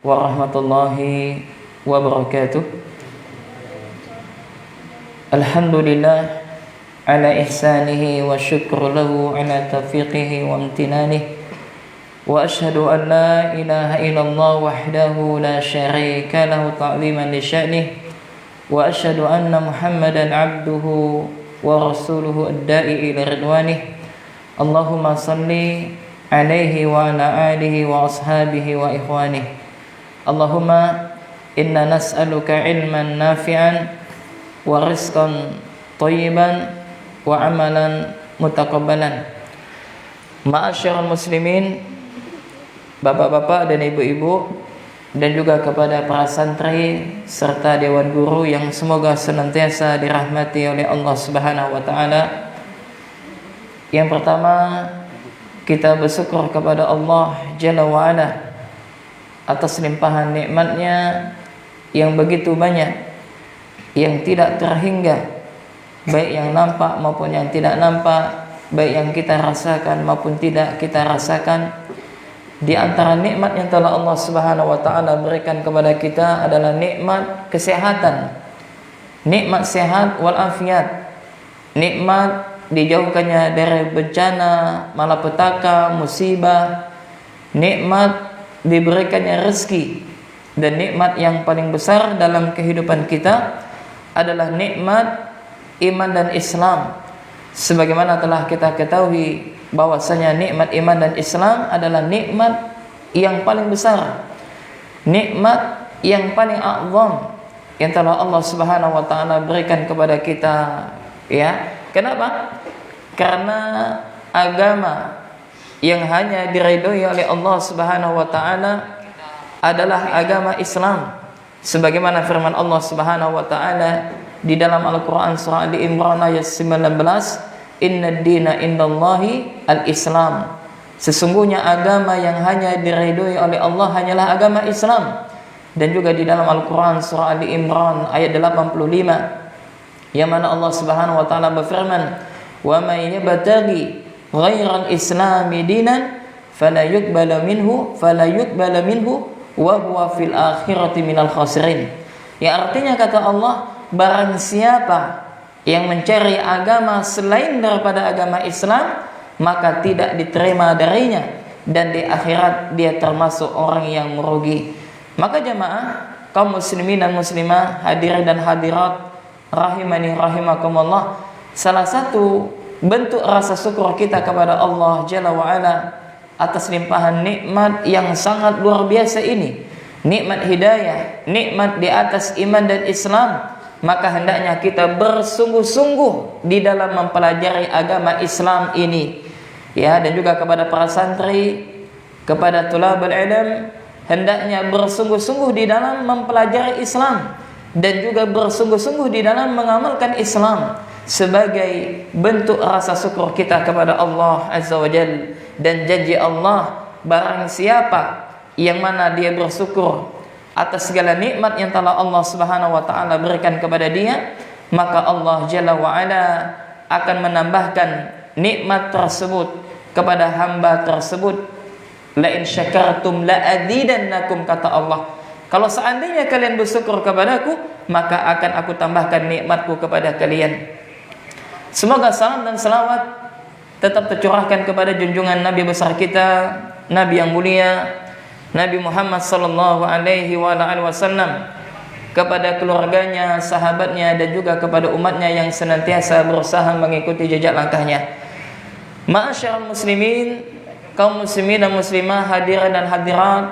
warahmatullahi wabarakatuh. Alhamdulillah ala ihsanihi wa syukru lahu ala taufiqihi wa amtinanihi. Wa ashhadu an la ilaha illallah wahdahu la syarika lahu ta'ziman li sya'nihi. Wa ashhadu anna Muhammadan abduhu wa rasuluhu ad-da'i ila ridwanihi. Allahumma salli alaihi wa ala alihi wa ashabihi wa ikhwanihi. Allahumma inna nas'aluka ilman nafi'an wa rizqan thayyiban wa amalan mutaqabbalan. Ma'asyiral muslimin, bapak-bapak dan ibu-ibu, dan juga kepada para santri serta dewan guru yang semoga senantiasa dirahmati oleh Allah Subhanahu wa taala. Yang pertama, kita bersyukur kepada Allah Jalla wa Ala atas limpahan nikmatnya yang begitu banyak, yang tidak terhingga, baik yang nampak maupun yang tidak nampak, baik yang kita rasakan maupun tidak kita rasakan. Di antara nikmat yang telah Allah Subhanahu wa taala berikan kepada kita adalah nikmat kesehatan, nikmat sehat wal afiat, nikmat dijauhkannya dari bencana, malapetaka, musibah, nikmat diberikannya rezeki, dan nikmat yang paling besar dalam kehidupan kita adalah nikmat iman dan Islam. Sebagaimana telah kita ketahui bahwasanya nikmat iman dan Islam adalah nikmat yang paling besar, nikmat yang paling azam yang telah Allah Subhanahu wa taala berikan kepada kita. Ya, kenapa? Karena agama yang hanya diridhoi oleh Allah Subhanahu wa taala adalah agama Islam. Sebagaimana firman Allah Subhanahu wa taala di dalam Al-Qur'an surah Ali Imran ayat 19, "Innad dina indallahi al-Islam." Sesungguhnya agama yang hanya diridhoi oleh Allah hanyalah agama Islam. Dan juga di dalam Al-Qur'an surah Ali Imran ayat 85, yang mana Allah Subhanahu wa taala berfirman, "Wa may yabtaghi ghairal islami dinan fala yuqbala minhu wa huwa fil akhirati minal khasirin." Ya, artinya kata Allah, barang siapa yang mencari agama selain daripada agama Islam, maka tidak diterima darinya, dan di akhirat dia termasuk orang yang merugi. Maka jamaah kaum muslimin dan muslimah, hadirin dan hadirat rahimani rahimakumullah, salah satu bentuk rasa syukur kita kepada Allah Jalla wa Ala atas limpahan nikmat yang sangat luar biasa ini, nikmat hidayah, nikmat di atas iman dan Islam, maka hendaknya kita bersungguh-sungguh di dalam mempelajari agama Islam ini. Ya, dan juga kepada para santri, kepada tulabul ilm, hendaknya bersungguh-sungguh di dalam mempelajari Islam dan juga bersungguh-sungguh di dalam mengamalkan Islam sebagai bentuk rasa syukur kita kepada Allah Azza wa Jalla. Dan janji Allah, barang siapa yang mana dia bersyukur atas segala nikmat yang telah Allah Subhanahu wa taala berikan kepada dia, maka Allah Jalla wa Ala akan menambahkan nikmat tersebut kepada hamba tersebut. La in syakartum la azidannakum, kata Allah, kalau seandainya kalian bersyukur kepadaku, maka akan aku tambahkan nikmatku kepada kalian. Semoga salam dan salawat tetap tercurahkan kepada junjungan Nabi besar kita, Nabi yang mulia, Nabi Muhammad sallallahu alaihi wasallam, kepada keluarganya, sahabatnya, dan juga kepada umatnya yang senantiasa berusaha mengikuti jejak langkahnya. Ma'asyiral muslimin, kaum muslimin dan muslimah, hadirin dan hadirat,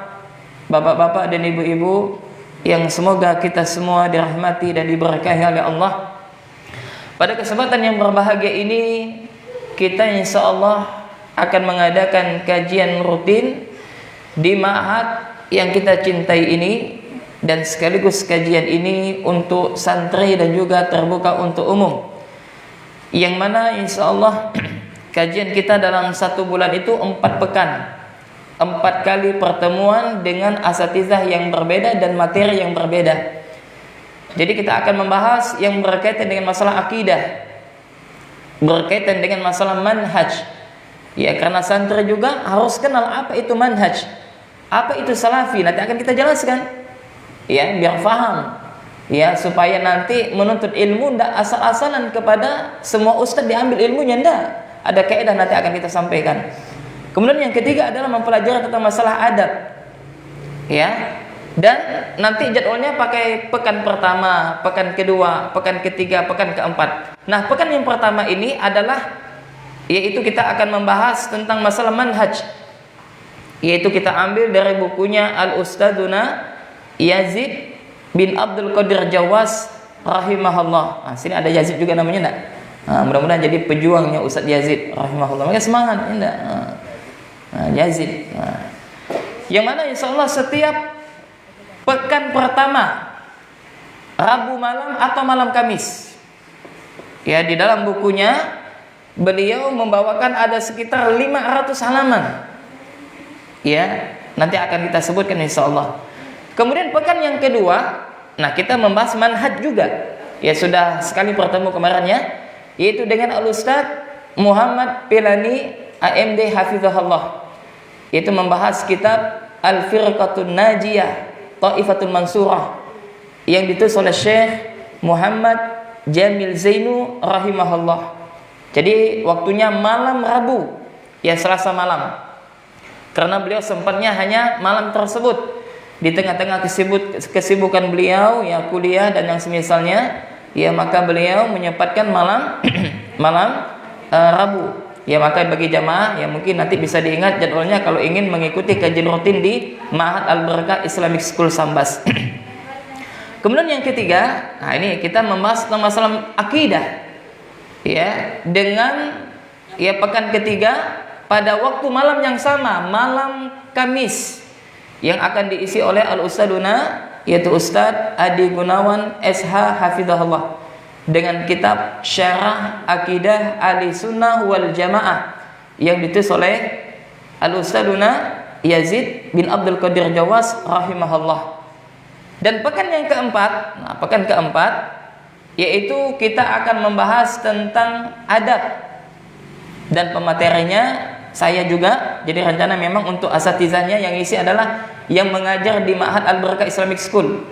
bapak-bapak dan ibu-ibu yang semoga kita semua dirahmati dan diberkahi oleh Allah. Pada kesempatan yang berbahagia ini, kita insyaallah akan mengadakan kajian rutin di ma'had yang kita cintai ini, dan sekaligus kajian ini untuk santri dan juga terbuka untuk umum, yang mana insyaallah kajian kita dalam 1 bulan itu 4 pekan, 4 kali pertemuan dengan asatizah yang berbeda dan materi yang berbeda. Jadi kita akan membahas yang berkaitan dengan masalah akidah, berkaitan dengan masalah manhaj. Ya, karena santri juga harus kenal apa itu manhaj. Apa itu salafi? Nanti akan kita jelaskan. Ya, biar paham. Ya, supaya nanti menuntut ilmu tidak asal-asalan kepada semua ustadz diambil ilmunya, tidak. Ada kaidah nanti akan kita sampaikan. Kemudian yang ketiga adalah mempelajari tentang masalah adab. Ya. Dan nanti jadwalnya pakai pekan pertama, pekan kedua, pekan ketiga, pekan keempat. Nah, pekan yang pertama ini adalah yaitu kita akan membahas tentang masalah manhaj. Yaitu kita ambil dari bukunya Al-Ustadzuna Yazid bin Abdul Qadir Jawas rahimahullah. Nah, sini ada Yazid juga namanya enggak? Nah, mudah-mudahan jadi pejuangnya Ustadz Yazid rahimahullah. Maka semangat enggak? Nah, Yazid. Nah, yang mana insyaallah setiap pekan pertama Rabu malam atau malam Kamis. Ya, di dalam bukunya beliau membawakan ada sekitar 500 halaman. Ya, nanti akan kita sebutkan insyaallah. Kemudian pekan yang kedua, nah kita membahas manhaj juga. Ya sudah sekali bertemu kemarin ya, yaitu dengan Al-Ustaz Muhammad Pilani AMD Hafizahullah. Yaitu membahas kitab Al-Firqatun Najiyah Ta'ifatul Mansurah yang ditulis oleh Syekh Muhammad Jamil Zainu rahimahullah. Jadi waktunya malam Rabu, ya Selasa malam. Karena beliau sempatnya hanya malam tersebut. Di tengah-tengah kesibukan beliau, ya kuliah dan yang semisalnya, ya maka beliau menyempatkan malam Rabu. Ya maka bagi jamaah, ya mungkin nanti bisa diingat jadwalnya kalau ingin mengikuti kajian rutin di Ma'had Al-Barakah Islamic School Sambas. Kemudian yang ketiga, nah ini kita membahas tentang masalah akidah. Ya, dengan ya pekan ketiga pada waktu malam yang sama, malam Kamis, yang akan diisi oleh Al-Ustadzuna yaitu Ustadz Adi Gunawan SH Hafizahullah dengan kitab Syarah Akidah Ahlussunnah wal Jamaah yang ditulis oleh Al-Ustadzuna Yazid bin Abdul Qadir Jawas rahimahullah. Dan pekan yang keempat, nah pekan keempat yaitu kita akan membahas tentang adab, dan pematerinya saya juga. Jadi rencana memang untuk asatizahnya yang isi adalah yang mengajar di Ma'had Al-Barakah Islamic School.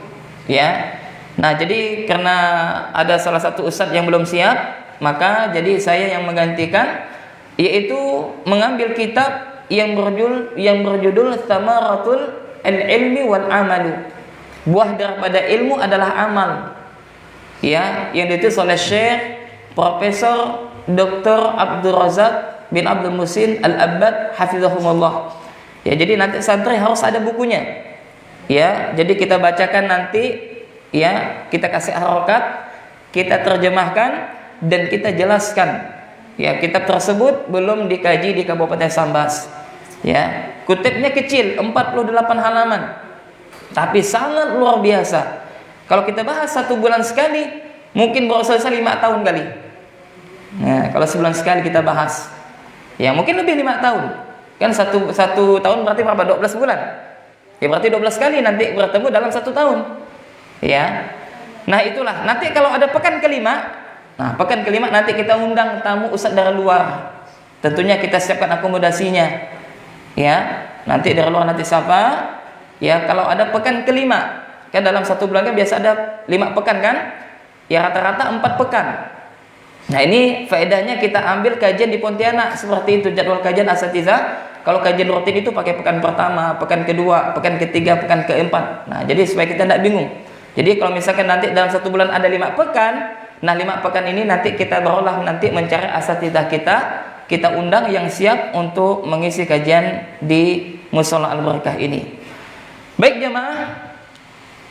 Ya. Nah, jadi karena ada salah satu ustadz yang belum siap, maka jadi saya yang menggantikan, yaitu mengambil kitab yang berjudul Thamaratul Ilmi wal Amalu. Buah daripada ilmu adalah amal. Ya, yang ditulis oleh Syekh Profesor Dr. Abdul Razak bin Abdul Musin Al-Abbad Hafizahumullah. Ya, jadi nanti santri harus ada bukunya. Ya, jadi kita bacakan nanti, ya, kita kasih harokat, kita terjemahkan dan kita jelaskan. Ya, kitab tersebut belum dikaji di Kabupaten Sambas. Ya, kutipnya kecil, 48 halaman. Tapi sangat luar biasa. Kalau kita bahas 1 bulan sekali, mungkin baru selesai 5 tahun kali. Nah, kalau sebulan sekali kita bahas, ya mungkin lebih 5 tahun. Kan satu tahun berarti berapa? 12 bulan. Ya berarti 12 kali nanti bertemu dalam 1 tahun. Ya. Nah itulah. Nanti kalau ada pekan kelima, nah pekan kelima nanti kita undang tamu ustadz dari luar. Tentunya kita siapkan akomodasinya. Ya. Nanti dari luar nanti siapa? Ya kalau ada pekan kelima, kan dalam 1 bulan kan biasa ada 5 pekan kan? Ya rata-rata 4 pekan. Nah ini faedahnya kita ambil kajian di Pontianak seperti itu jadwal kajian asatizah. Kalau kajian rutin itu pakai pekan pertama, pekan kedua, pekan ketiga, pekan keempat. Nah jadi supaya kita tidak bingung. Jadi kalau misalkan nanti dalam 1 bulan ada 5 pekan, nah 5 pekan ini nanti kita berolah nanti mencari asatizah kita undang yang siap untuk mengisi kajian di Mushola Al-Barakah ini. Baik jemaah,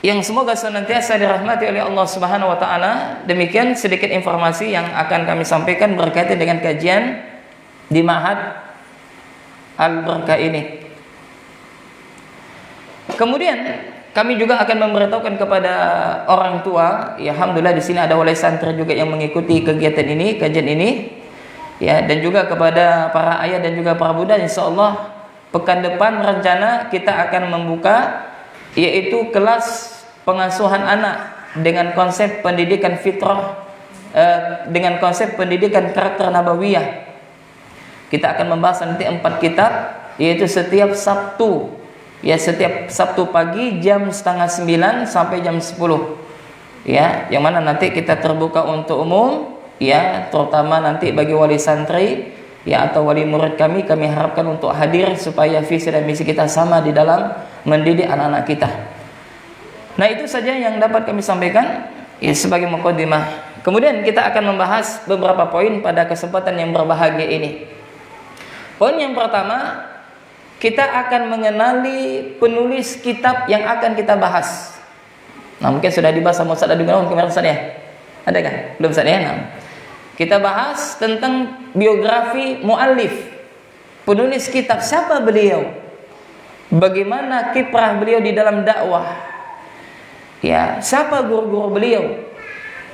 yang semoga senantiasa dirahmati oleh Allah Subhanahu wa taala, demikian sedikit informasi yang akan kami sampaikan berkaitan dengan kajian di Ma'had Al-Barakah ini. Kemudian kami juga akan memberitahukan kepada orang tua, ya alhamdulillah di sini ada wali santri juga yang mengikuti kegiatan ini, kajian ini. Ya, dan juga kepada para ayah dan juga para bunda, insyaallah pekan depan rencana kita akan membuka yaitu kelas pengasuhan anak dengan konsep pendidikan fitrah, dengan konsep pendidikan karakter nabawiyah. Kita akan membahas nanti 4 kitab, yaitu setiap Sabtu ya setiap Sabtu pagi jam setengah 9 sampai jam 10. Ya, yang mana nanti kita terbuka untuk umum, ya, terutama nanti bagi wali santri, ya, atau wali murid kami harapkan untuk hadir supaya visi dan misi kita sama di dalam mendidik anak-anak kita. Nah, itu saja yang dapat kami sampaikan, ya, sebagai mukadimah. Kemudian kita akan membahas beberapa poin pada kesempatan yang berbahagia ini. Poin yang pertama, kita akan mengenali penulis kitab yang akan kita bahas. Nah, mungkin sudah dibahas sama Ustaz Adi Gunawan kemarin, Ustaz ya? Ada kan? Belum, Ustaz ya? Nah, kita bahas tentang biografi muallif, penulis kitab. Siapa beliau? Bagaimana kiprah beliau di dalam dakwah? Ya, siapa guru-guru beliau?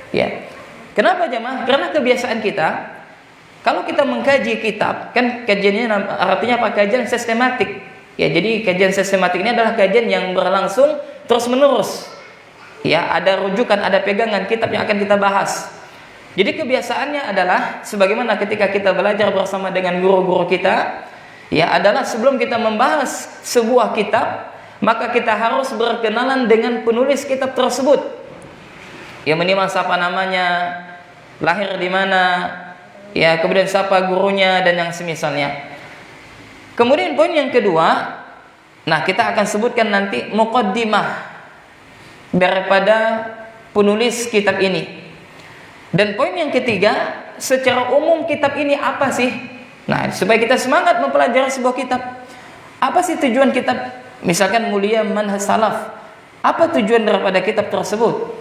Ya. Kenapa jemaah? Karena kebiasaan kita, kalau kita mengkaji kitab, kan kajiannya artinya apa? Kajian sistematik. Ya, jadi kajian sistematik ini adalah kajian yang berlangsung terus-menerus. Ya, ada rujukan, ada pegangan kitab yang akan kita bahas. Jadi kebiasaannya adalah sebagaimana ketika kita belajar bersama dengan guru-guru kita, ya, adalah sebelum kita membahas sebuah kitab, maka kita harus berkenalan dengan penulis kitab tersebut. Ya, minimal siapa namanya, lahir di mana, ya, kemudian siapa gurunya dan yang semisalnya. Kemudian poin yang kedua, nah, kita akan sebutkan nanti muqaddimah daripada penulis kitab ini. Dan poin yang ketiga, secara umum kitab ini apa sih? Nah, supaya kita semangat mempelajari sebuah kitab. Apa sih tujuan kitab? Misalkan Mulia Manhaj Salaf. Apa tujuan daripada kitab tersebut?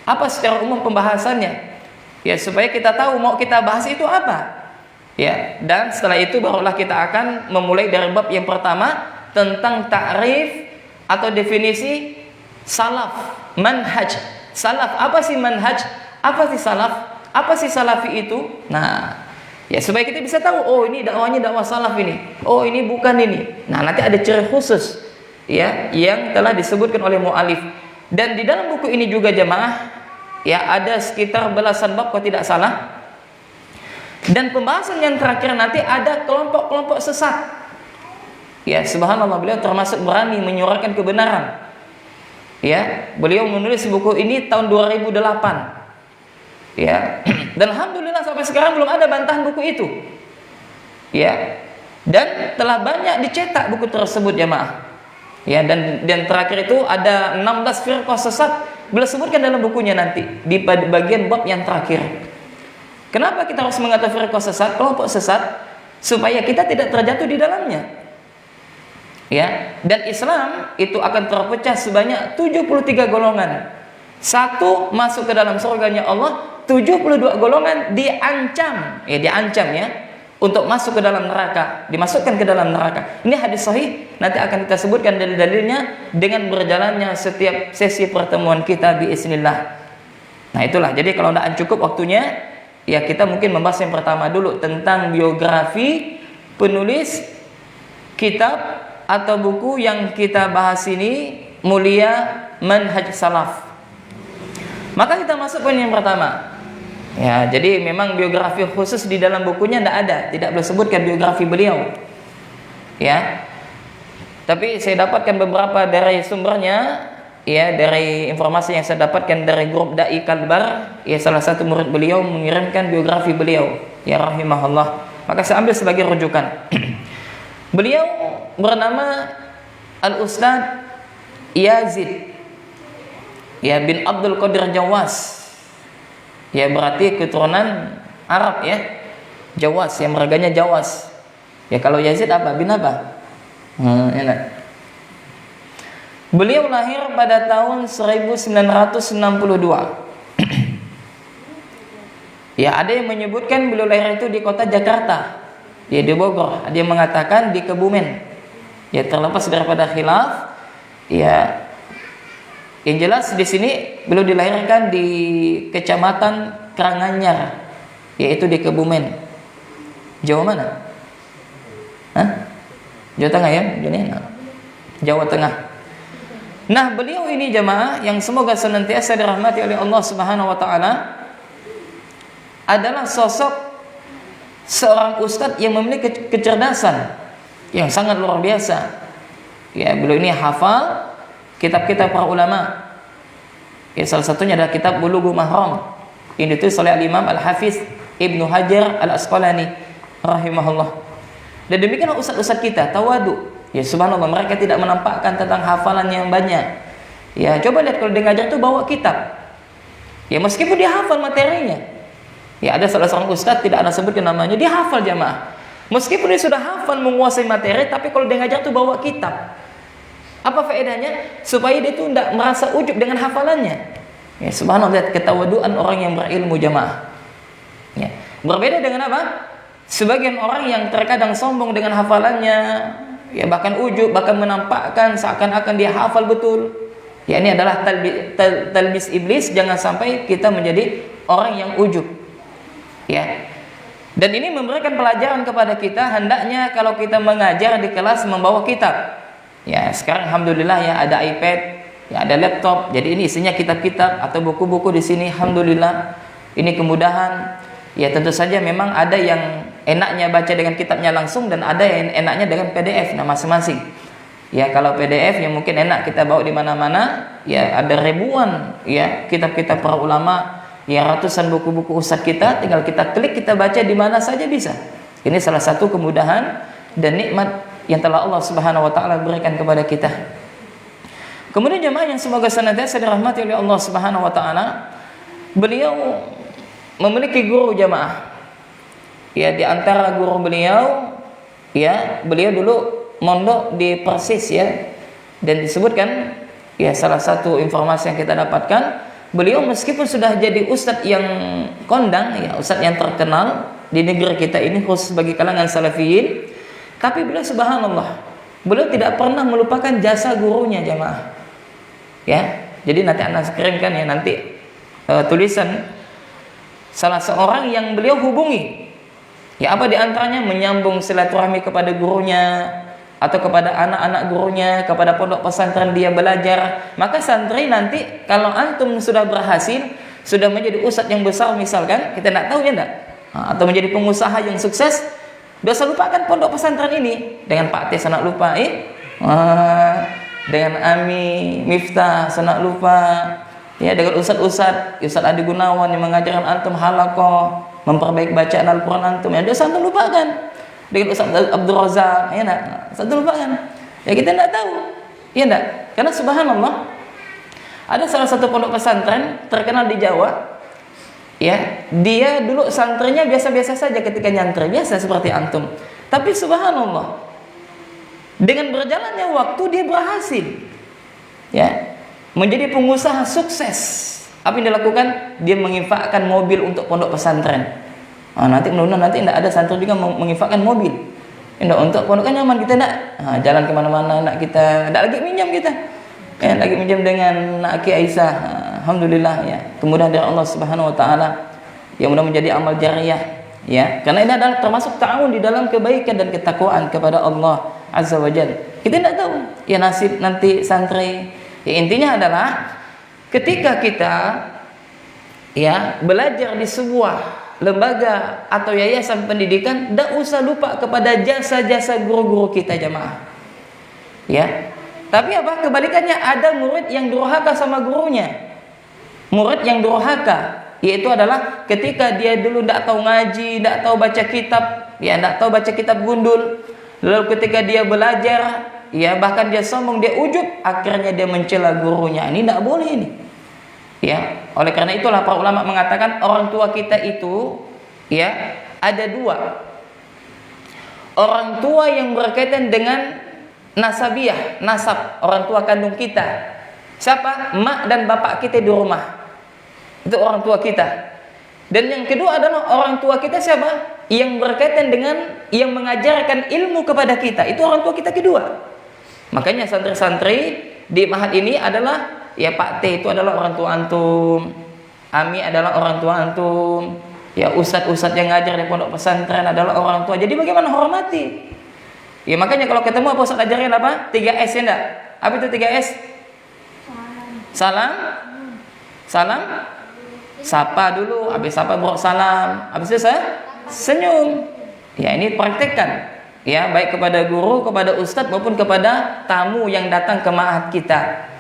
Apa secara umum pembahasannya? Ya, supaya kita tahu mau kita bahas itu apa. Ya, dan setelah itu barulah kita akan memulai dari bab yang pertama tentang ta'rif atau definisi salaf, manhaj. Salaf, apa sih manhaj? Apa sih salaf? Apa sih salafi itu? Nah, ya, supaya kita bisa tahu, oh, ini dakwahnya dakwah salaf ini. Oh, ini bukan ini. Nah, nanti ada ciri khusus, ya, yang telah disebutkan oleh mu'alif. Dan di dalam buku ini juga jemaah, ya, ada sekitar belasan bab kalau tidak salah. Dan pembahasan yang terakhir nanti ada kelompok-kelompok sesat. Ya, subhanallah, beliau termasuk berani menyuarakan kebenaran. Ya, beliau menulis buku ini tahun 2008. Ya, dan alhamdulillah sampai sekarang belum ada bantahan buku itu. Ya, dan telah banyak dicetak buku tersebut jemaah. Ya, dan terakhir itu ada 16 firqah sesat, beliau sebutkan dalam bukunya nanti di bagian bab yang terakhir. Kenapa kita harus mengatakan firqah sesat, kelompok sesat? Supaya kita tidak terjatuh di dalamnya. Ya, dan Islam itu akan terpecah sebanyak 73 golongan. Satu masuk ke dalam surganya Allah, 72 golongan diancam ya, untuk masuk ke dalam neraka, dimasukkan ke dalam neraka. Ini hadis sahih, nanti akan kita sebutkan dalil-dalilnya dengan berjalannya setiap sesi pertemuan kita biiznillah. Nah, itulah. Jadi kalau tidak cukup waktunya, ya, kita mungkin membahas yang pertama dulu tentang biografi penulis kitab atau buku yang kita bahas ini, Mulia Manhaj Salaf. Maka kita masuk poin yang pertama. Ya, jadi memang biografi khusus di dalam bukunya tidak boleh sebutkan biografi beliau. Ya. Tapi saya dapatkan beberapa dari sumbernya, ya, dari informasi yang saya dapatkan dari grup Dai Kalbar, ya, salah satu murid beliau mengirimkan biografi beliau, ya, rahimahullah. Maka saya ambil sebagai rujukan. Beliau bernama Al-Ustadz Yazid, ya, bin Abdul Qadir Jawas. Ya, berarti keturunan Arab, ya, Jawas, yang marganya Jawas. Ya, kalau Yazid apa? Bin apa? Enak. Beliau lahir pada tahun 1962. Ya, ada yang menyebutkan beliau lahir itu di kota Jakarta, ya, di Bogor. Ada yang mengatakan di Kebumen. Ya, terlepas daripada khilaf, ya, yang jelas di sini beliau dilahirkan di Kecamatan Karanganyar, yaitu di Kebumen. Jawa mana? Jawa Tengah, ya? Jawa Tengah. Nah, beliau ini jemaah yang semoga senantiasa dirahmati oleh Allah Subhanahu wa taala adalah sosok seorang ustadz yang memiliki kecerdasan yang sangat luar biasa. Ya, beliau ini hafal kitab-kitab para ulama. Ya, salah satunya adalah kitab Bulughul Maram yang ditulis oleh Imam Al-Hafiz Ibnu Hajar Al-Asqalani rahimahullah. Dan demikianlah ustaz-ustaz kita tawadu. Ya, subhanallah, mereka tidak menampakkan tentang hafalannya yang banyak. Ya, coba lihat kalau dia ngajar tuh bawa kitab. Ya, meskipun dia hafal materinya. Ya, ada salah seorang ustaz, tidak ada sebutkan namanya, dia hafal jamaah. Meskipun dia sudah hafal menguasai materi, tapi kalau dia ngajar tuh bawa kitab. Apa faedahnya? Supaya dia tuh tidak merasa ujub dengan hafalannya. Ya, subhanallah, lihat ketawaduan orang yang berilmu jamaah. Ya, berbeda dengan apa? Sebagian orang yang terkadang sombong dengan hafalannya, ya bahkan ujub, bahkan menampakkan seakan-akan dia hafal betul. Ya, ini adalah talbis iblis. Jangan sampai kita menjadi orang yang ujub. Ya. Dan ini memberikan pelajaran kepada kita, hendaknya kalau kita mengajar di kelas membawa kitab. Ya, sekarang alhamdulillah ya ada iPad, ya ada laptop. Jadi ini isinya kitab-kitab atau buku-buku di sini, alhamdulillah. Ini kemudahan. Ya, tentu saja memang ada yang enaknya baca dengan kitabnya langsung dan ada yang enaknya dengan PDF, nah masing-masing. Ya, kalau PDF yang mungkin enak kita bawa di mana-mana, ya ada ribuan ya kitab-kitab para ulama, ya ratusan buku-buku ustaz kita, tinggal kita klik, kita baca di mana saja bisa. Ini salah satu kemudahan dan nikmat yang telah Allah Subhanahu wa taala berikan kepada kita. Kemudian jemaah yang semoga senantiasa dirahmati oleh Allah Subhanahu wa taala, beliau memiliki guru jemaah. Ya, di antara guru beliau, ya beliau dulu mondok di Persis ya. Dan disebutkan, ya salah satu informasi yang kita dapatkan, beliau meskipun sudah jadi ustadz yang kondang, ya ustadz yang terkenal di negeri kita ini khusus bagi kalangan salafiyin, tapi beliau subhanallah, beliau tidak pernah melupakan jasa gurunya jemaah. Ya, jadi nanti anak kirimkan ya nanti tulisan salah seorang yang beliau hubungi. Ya, apa diantaranya menyambung silaturahmi kepada gurunya atau kepada anak-anak gurunya, kepada pondok pesantren dia belajar. Maka santri nanti kalau antum sudah berhasil, sudah menjadi ustadz yang besar misalkan, kita tidak tahu ya enggak, atau menjadi pengusaha yang sukses, dosa lupakan pondok pesantren ini. Dengan Pak T sanak lupa, dengan Ami Miftah sanak lupa, ya dengan Ustadz Adi Gunawan yang mengajarkan antum halaqah, memperbaiki bacaan Al-Quran antum, ya dosa antum lupakan. Dengan Ustadz Abdul Razak, ya enggak, antum lupakan. Ya kita tidak tahu, ya enggak, karena subhanallah ada salah satu pondok pesantren terkenal di Jawa. Ya, dia dulu santrinya biasa-biasa saja ketika nyantri, biasa seperti antum. Tapi subhanallah, dengan berjalannya waktu dia berhasil. Ya, menjadi pengusaha sukses. Apa yang dilakukan? Dia menginfakkan mobil untuk pondok pesantren. Nanti mudah-mudahan nanti tidak ada santri juga menginfakkan mobil. Tidak, untuk pondok kan nyaman, kita tidak jalan kemana-mana, nak kita tidak lagi minjam kita. Ya, lagi minjam dengan Aki Aisyah. Alhamdulillah ya. Kemudian dari Allah Subhanahu wa taala yang mudah menjadi amal jariyah ya. Karena ini adalah termasuk ta'awun di dalam kebaikan dan ketakwaan kepada Allah Azza wa Jalla. Kita tidak tahu ya nasib nanti santri. Ya, intinya adalah ketika kita ya belajar di sebuah lembaga atau yayasan pendidikan, tidak usah lupa kepada jasa-jasa guru-guru kita jemaah. Ya. Tapi apa? Kebalikannya, ada murid yang durhaka sama gurunya. Murid yang durhaka, yaitu adalah ketika dia dulu tidak tahu ngaji, tidak tahu baca kitab, ya tidak tahu baca kitab gundul. Lalu ketika dia belajar, ya bahkan dia sombong, dia ujub, akhirnya dia mencela gurunya. Ini tidak boleh ini. Ya, oleh karena itulah para ulama mengatakan orang tua kita itu, ya ada dua. Orang tua yang berkaitan dengan nasabiah, nasab, orang tua kandung kita. Siapa? Mak dan bapak kita di rumah. Itu orang tua kita. Dan yang kedua adalah orang tua kita siapa? Yang berkaitan dengan yang mengajarkan ilmu kepada kita. Itu orang tua kita kedua. Makanya santri-santri di Mahat ini adalah, ya Pak T itu adalah orang tua antum, Ami adalah orang tua antum, ya ustadz-ustadz yang ngajar di pondok pesantren adalah orang tua. Jadi bagaimana hormati? Ya makanya kalau ketemu apa ustadz ajarin apa? 3S ya enggak? Apa itu 3S? Salam. Salam. Sapa dulu, habis sapa bawa salam. Habis itu saya senyum. Ya ini praktekkan. ya, baik kepada guru, kepada ustadz maupun kepada tamu yang datang ke ma'had kita.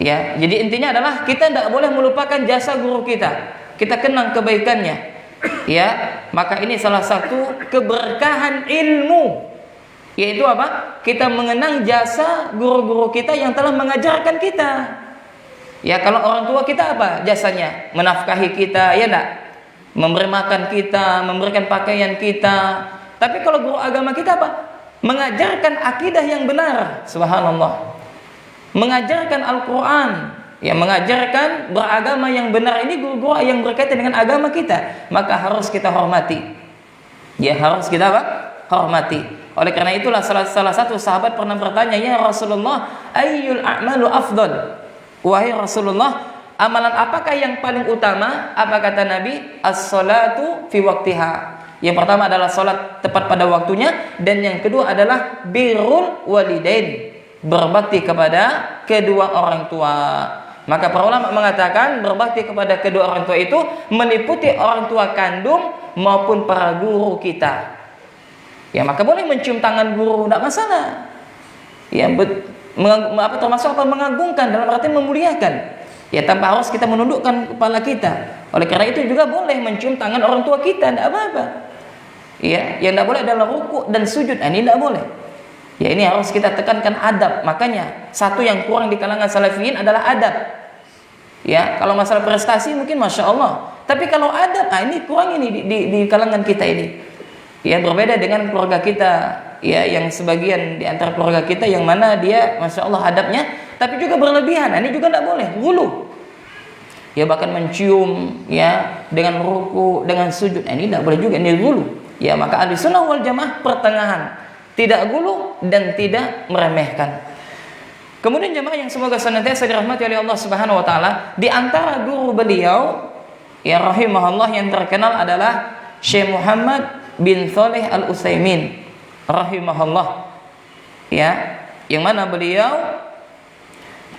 Ya, jadi intinya adalah kita tidak boleh melupakan jasa guru kita. Kita kenang kebaikannya. Ya, maka ini salah satu keberkahan ilmu, yaitu apa? Kita mengenang jasa guru-guru kita yang telah mengajarkan kita. Ya, kalau orang tua kita apa jasanya? Menafkahi kita, ya enggak? Memberi makan kita, memberikan pakaian kita. Tapi kalau guru agama kita apa? Mengajarkan akidah yang benar. Subhanallah. Mengajarkan Al-Quran, ya, mengajarkan beragama yang benar. Ini guru-guru yang berkaitan dengan agama kita, maka harus kita hormati. Ya, harus kita apa? Hormati. Oleh karena itulah salah satu sahabat pernah bertanya, ya Rasulullah, ayyul a'malu afdal? Wahai Rasulullah, amalan apakah yang paling utama? Apa kata Nabi? As-salatu fi waktiha. Yang pertama adalah salat tepat pada waktunya, dan yang kedua adalah birrul walidain, berbakti kepada kedua orang tua. Maka para ulama mengatakan berbakti kepada kedua orang tua itu meliputi orang tua kandung maupun para guru kita. Ya, maka boleh mencium tangan guru, tidak masalah. Ya, termasuk apa? Mengagungkan, dalam arti memuliakan. Ya, tanpa harus kita menundukkan kepala kita. Oleh karena itu juga boleh mencium tangan orang tua kita, tidak apa-apa. Ya, yang tidak boleh adalah ruku dan sujud. Ini tidak boleh. Ya, ini harus kita tekankan adab. Makanya satu yang kurang di kalangan salafiyin adalah adab. Ya, kalau masalah prestasi mungkin masya Allah. Tapi kalau adab, ini kurang ini di kalangan kita ini. Ya, berbeda dengan keluarga kita. Ya, yang sebagian di antara keluarga kita yang mana dia masya Allah adabnya, tapi juga berlebihan. Ini juga tidak boleh. Gulu. Ya, bahkan mencium, ya, dengan ruku, dengan sujud. Ini tidak boleh juga. Ini gulu. Ya, maka Ahlussunnah wal Jamaah pertengahan. Tidak gulu dan tidak meremehkan. Kemudian jemaah yang semoga senantiasa dirahmati oleh Allah Subhanahu wa taala, di antara guru beliau ya rahimahullah yang terkenal adalah Syekh Muhammad bin Shalih Al-Utsaimin rahimahullah. Ya, yang mana beliau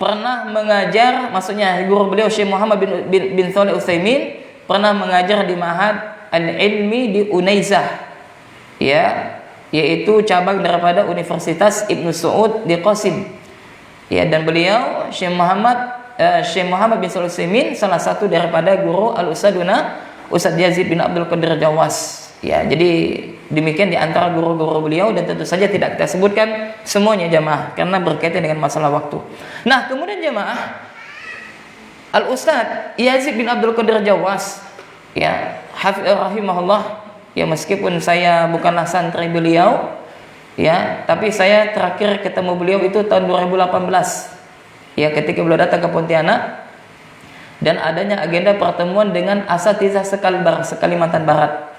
pernah mengajar, maksudnya guru beliau Syekh Muhammad bin Shalih Al-Utsaimin pernah mengajar di Ma'had Al-Ilmi di Unaizah. Ya, yaitu cabang daripada Universitas Ibnu Saud di Qasim. Ya, dan beliau Syekh Muhammad bin Shalih Al-Utsaimin salah satu daripada guru al-Ustaduna Ustadz Yazid bin Abdul Qadir Jawas. Ya, jadi demikian di antara guru-guru beliau, dan tentu saja tidak kita sebutkan semuanya jemaah karena berkaitan dengan masalah waktu. Nah, kemudian jemaah Al-Ustadz Yazid bin Abdul Qadir Jawas, ya, rahimahullah. Ya, meskipun saya bukanlah santri beliau, ya, tapi saya terakhir ketemu beliau itu tahun 2018. Ya, ketika beliau datang ke Pontianak dan adanya agenda pertemuan dengan asatizah Kalimantan Barat.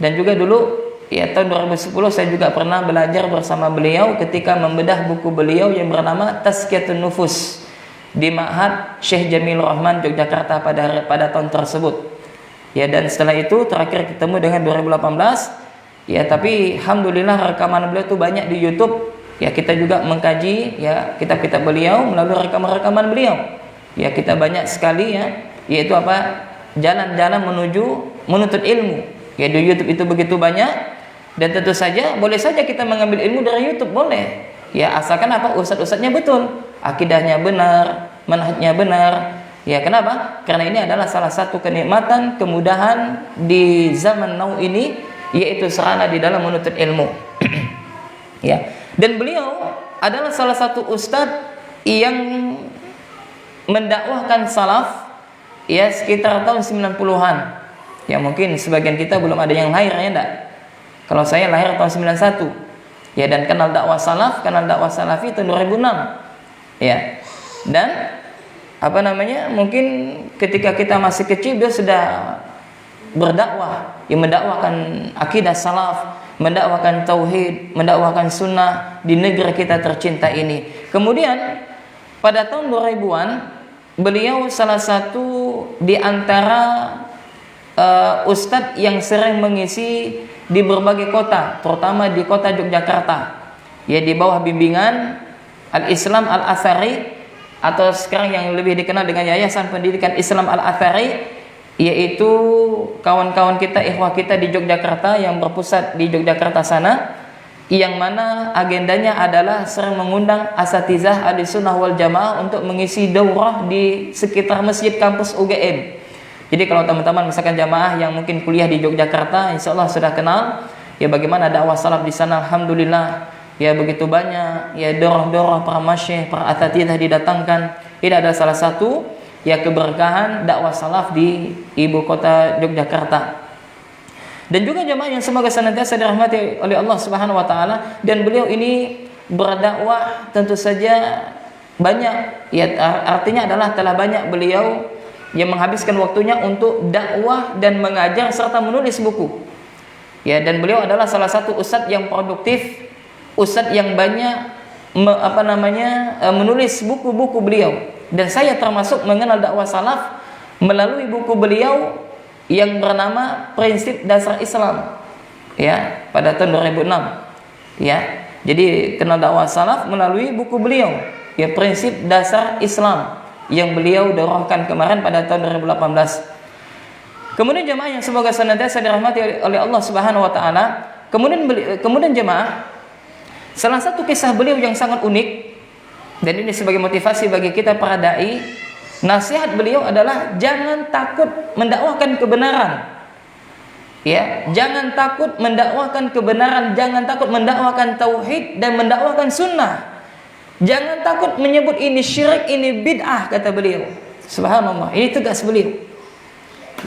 Dan juga dulu ya tahun 2010 saya juga pernah belajar bersama beliau ketika membedah buku beliau yang bernama Tazkiyatun Nufus di Ma'had Syekh Jamilur Rahman Yogyakarta pada tahun tersebut. Ya, dan setelah itu terakhir ketemu dengan 2018. Ya, tapi alhamdulillah rekaman beliau itu banyak di YouTube. Ya, kita juga mengkaji ya kitab-kitab beliau melalui rekaman-rekaman beliau. Ya, kita banyak sekali ya, yaitu apa? Jalan-jalan menuju menuntut ilmu. Ya, di YouTube itu begitu banyak, dan tentu saja boleh saja kita mengambil ilmu dari YouTube, boleh. Ya, asalkan apa? Ustadz-ustadznya betul, akidahnya benar, manhajnya benar. Ya, kenapa? Karena ini adalah salah satu kenikmatan, kemudahan di zaman now ini, yaitu sarana di dalam menuntut ilmu. Ya, dan beliau adalah salah satu ustadz yang mendakwahkan salaf ya sekitar tahun 90-an. Ya, mungkin sebagian kita belum ada yang lahir ya enggak. Kalau saya lahir tahun 91. Ya, dan kenal dakwah salaf, kenal dakwah salafi tahun 2006. Ya. Dan apa namanya? Mungkin ketika kita masih kecil dia sudah berdakwah, yang mendakwakan akidah salaf, mendakwakan tauhid, mendakwakan sunnah di negeri kita tercinta ini. Kemudian pada tahun 2000-an beliau salah satu di antara ustadz yang sering mengisi di berbagai kota, terutama di kota Yogyakarta. Ya, di bawah bimbingan Al-Islam Al-Athari, atau sekarang yang lebih dikenal dengan Yayasan Pendidikan Islam Al-Athari, yaitu kawan-kawan kita, ikhwah kita di Yogyakarta yang berpusat di Yogyakarta sana. yang mana agendanya adalah sering mengundang asatizah Ahlussunnah wal Jamaah untuk mengisi daurah di sekitar masjid kampus UGM. Jadi kalau teman-teman misalkan jamaah yang mungkin kuliah di Yogyakarta, insya Allah sudah kenal ya bagaimana dakwah salaf di sana. Alhamdulillah ya begitu banyak ya daurah-daurah para masyayikh, para asatizah didatangkan. Ini adalah salah satu ya keberkahan dakwah salaf di ibu kota Yogyakarta. Dan juga jemaah yang semoga senantiasa dirahmati oleh Allah Subhanahu wa taala, dan beliau ini berdakwah tentu saja banyak ya, artinya adalah telah banyak beliau yang menghabiskan waktunya untuk dakwah dan mengajar serta menulis buku. Ya, dan beliau adalah salah satu ustadz yang produktif, ustadz yang banyak menulis buku-buku beliau. Dan saya termasuk mengenal dakwah salaf melalui buku beliau yang bernama Prinsip Dasar Islam ya pada tahun 2006 ya. Jadi kenal dakwah salaf melalui buku beliau ya Prinsip Dasar Islam yang beliau daurahkan kemarin pada tahun 2018. Kemudian jemaah yang semoga senantiasa dirahmati oleh Allah Subhanahu wa taala, kemudian jemaah, salah satu kisah beliau yang sangat unik, dan ini sebagai motivasi bagi kita para dai, nasihat beliau adalah jangan takut mendakwahkan kebenaran. Ya, jangan takut mendakwahkan kebenaran, jangan takut mendakwahkan tauhid dan mendakwahkan sunnah. Jangan takut menyebut ini syirik, ini bid'ah, kata beliau. Subhanallah, ini tegas beliau.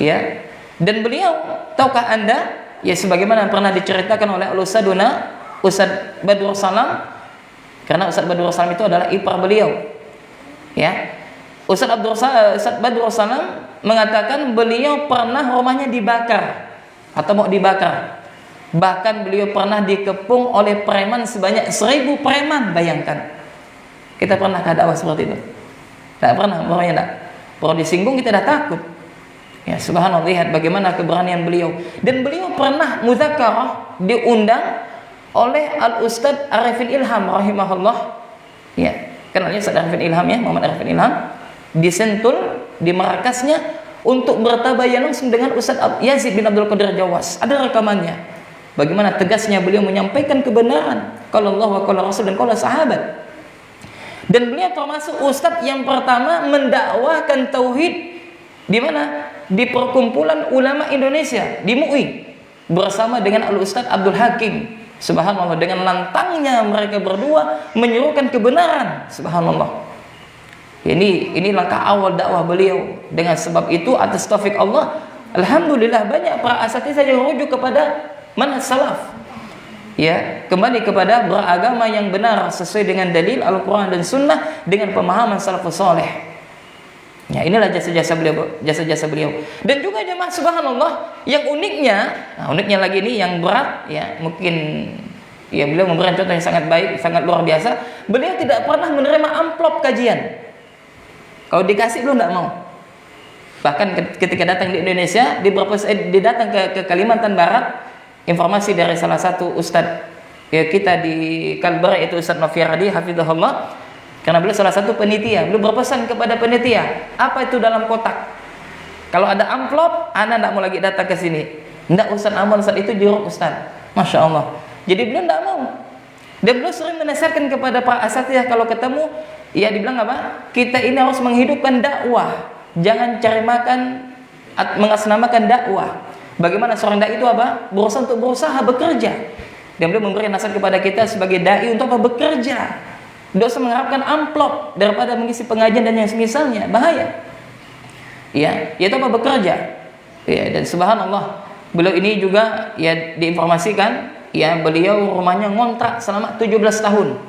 Ya. Dan beliau, tahukah Anda, ya sebagaimana pernah diceritakan oleh Ustadz Badrul Salam, karena Ustadz Badrul Salam itu adalah ipar beliau. Ya. Ustadz Badrul Salam mengatakan beliau pernah rumahnya dibakar atau mau dibakar. Bahkan beliau pernah dikepung oleh preman sebanyak 1000 preman, bayangkan. Kita pernah dakwah seperti itu? Tak pernah, pokoknya tak. Kalau disinggung kita dah takut. Ya, subhanallah, lihat bagaimana keberanian beliau. Dan beliau pernah muzakarah diundang oleh Al-Ustadz Arifin Ilham rahimahullah. Ya, kenalnya Ustadz Arifin Ilham ya, Muhammad Arifin Ilham, di Sentul, di markasnya, untuk bertabayun langsung dengan Ustadz Yazid bin Abdul Qadir Jawas. Ada rekamannya. Bagaimana tegasnya beliau menyampaikan kebenaran. Qala Allah wa qala Rasul dan qala sahabat. Dan beliau termasuk ustadz yang pertama mendakwahkan tauhid di mana? Di perkumpulan ulama Indonesia di MUI bersama dengan Al-Ustadz Abdul Hakim. Subhanallah, dengan lantangnya mereka berdua menyerukan kebenaran. Subhanallah. Ini langkah awal dakwah beliau. Dengan sebab itu atas taufik Allah, alhamdulillah banyak para asatizah yang rujuk kepada manhaj salaf. Ya, kembali kepada beragama yang benar sesuai dengan dalil Al-Quran dan Sunnah dengan pemahaman salafus saleh. Ya, inilah jasa-jasa beliau. Dan juga jemaah subhanallah, yang uniknya lagi ini yang berat ya, mungkin ya beliau memberikan contoh yang sangat baik, sangat luar biasa. Beliau tidak pernah menerima amplop kajian. Kalau dikasih beliau tidak mau. Bahkan ketika datang di Indonesia, datang ke Kalimantan Barat, informasi dari salah satu ustadz ya kita di Kalbar, yaitu Ustadz Nofiaradi hafizahullah, karena beliau salah satu penitia, beliau berpesan kepada penitia, apa itu dalam kotak? Kalau ada amplop, ana tidak mau lagi datang ke sini. Tidak, Ustadz amal saat itu juruk Ustadz. Masya Allah. Jadi beliau tidak mau. Dan beliau sering menasihatkan kepada para asatidz kalau ketemu, ya dibilang apa? Kita ini harus menghidupkan dakwah. Jangan cari makan mengatasnamakan dakwah. Bagaimana seorang dai itu apa? Berusaha bekerja. Dan beliau memberi nasihat kepada kita sebagai dai untuk apa? Bekerja. Tidak usah mengharapkan amplop daripada mengisi pengajian dan yang semisalnya, bahaya. Ya, yaitu apa? Bekerja. Ya, dan subhanallah, beliau ini juga ya diinformasikan, ya beliau rumahnya ngontrak selama 17 tahun.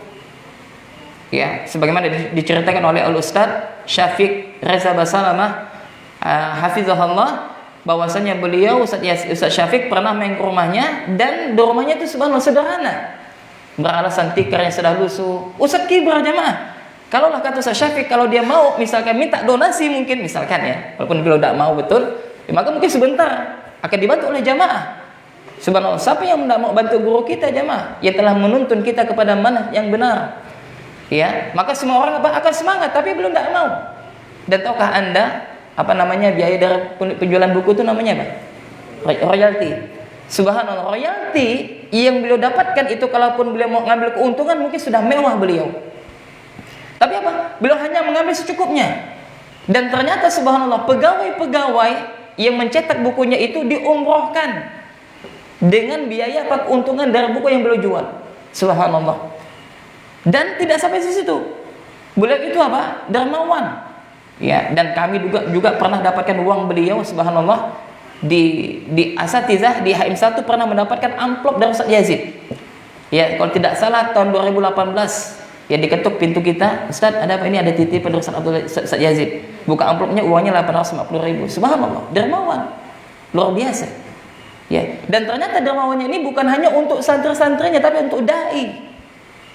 Ya, sebagaimana diceritakan oleh Al-Ustadz Syafiq Reza Basalamah hafizahullah, bahwasanya beliau Ustadz Syafiq pernah main ke rumahnya, dan di rumahnya itu subhanallah sederhana, beralasan tikarnya sudah lusuh. Ustadz kibar jemaah. Kalaulah kata Ustadz Syafiq, kalau dia mau misalkan minta donasi mungkin misalkan ya, walaupun beliau tidak mau betul, ya, maka mungkin sebentar akan dibantu oleh jamaah. Subhanallah, siapa yang tidak mau bantu guru kita jemaah, yang telah menuntun kita kepada manhaj yang benar, ya, maka semua orang akan semangat, tapi belum tidak mau. Dan tahukah Anda biaya dari penjualan buku itu namanya apa? Royalti. Subhanallah, royalti yang beliau dapatkan itu, kalaupun beliau mau ngambil keuntungan mungkin sudah mewah beliau. Tapi apa? Beliau hanya mengambil secukupnya. Dan ternyata subhanallah, pegawai-pegawai yang mencetak bukunya itu diumrohkan dengan biaya keuntungan dari buku yang beliau jual. Subhanallah. Dan tidak sampai di situ. Beliau itu apa? Dermawan. Ya, dan kami juga pernah dapatkan uang beliau subhanallah di Asatizah di HM1 pernah mendapatkan amplop dari Ustaz Yazid. Ya, kalau tidak salah tahun 2018 ya diketuk pintu kita, Ustaz ada apa ini, ada titipan dari Ustaz Yazid. Buka amplopnya, uangnya 850.000. Subhanallah, dermawan. Luar biasa. Ya, dan ternyata dermawannya ini bukan hanya untuk santri-santrinya tapi untuk dai.